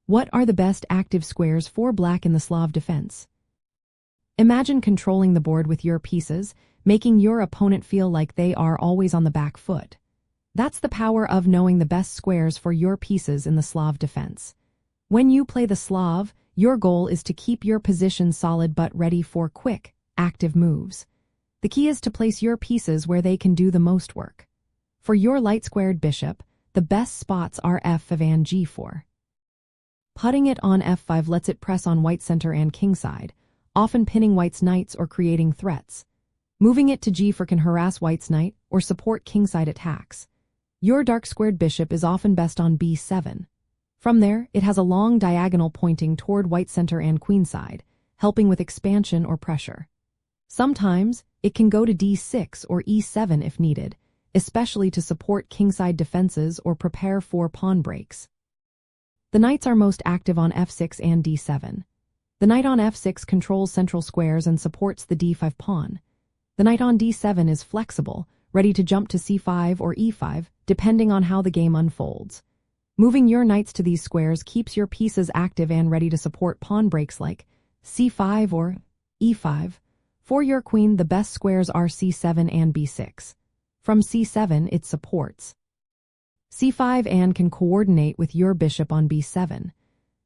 What are the best active squares for black in the Slav defense? Imagine controlling the board with your pieces, making your opponent feel like they are always on the back foot. That's the power of knowing the best squares for your pieces in the Slav defense. When you play the Slav, your goal is to keep your position solid but ready for quick, active moves. The key is to place your pieces where they can do the most work. For your light-squared bishop, the best spots are f5 and g4. Putting it on f5 lets it press on white center and king side, often pinning white's knights or creating threats. Moving it to g4 can harass white's knight or support kingside attacks. Your dark-squared bishop is often best on b7. From there, it has a long diagonal pointing toward white center and queenside, helping with expansion or pressure. Sometimes, it can go to d6 or e7 if needed, especially to support kingside defenses or prepare for pawn breaks. The knights are most active on f6 and d7. The knight on f6 controls central squares and supports the d5 pawn. The knight on d7 is flexible, ready to jump to c5 or e5, depending on how the game unfolds. Moving your knights to these squares keeps your pieces active and ready to support pawn breaks like c5 or e5. For your queen, the best squares are c7 and b6. From c7, it supports c5 and can coordinate with your bishop on b7.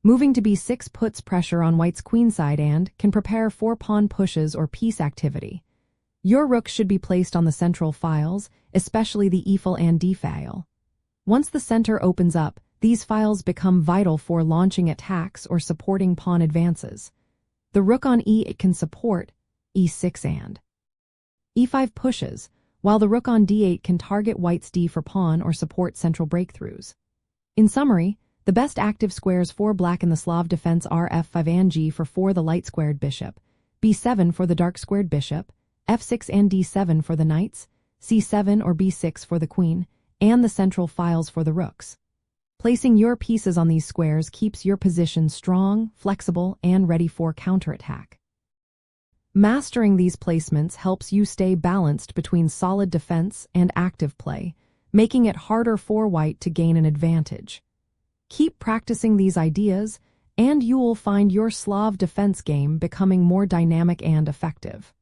Moving to b6 puts pressure on white's queenside and can prepare for pawn pushes or piece activity. Your rook should be placed on the central files, especially the e-file and d-file. Once the center opens up, these files become vital for launching attacks or supporting pawn advances. The rook on e8 can support e6 and e5 pushes, while the rook on d8 can target white's d4 pawn or support central breakthroughs. In summary, the best active squares for black in the Slav defense are f5 and g4 for the light-squared bishop, b7 for the dark-squared bishop, f6 and d7 for the knights, c7 or b6 for the queen, and the central files for the rooks. Placing your pieces on these squares keeps your position strong, flexible, and ready for counterattack. Mastering these placements helps you stay balanced between solid defense and active play, making it harder for white to gain an advantage. Keep practicing these ideas, and you will find your Slav defense game becoming more dynamic and effective.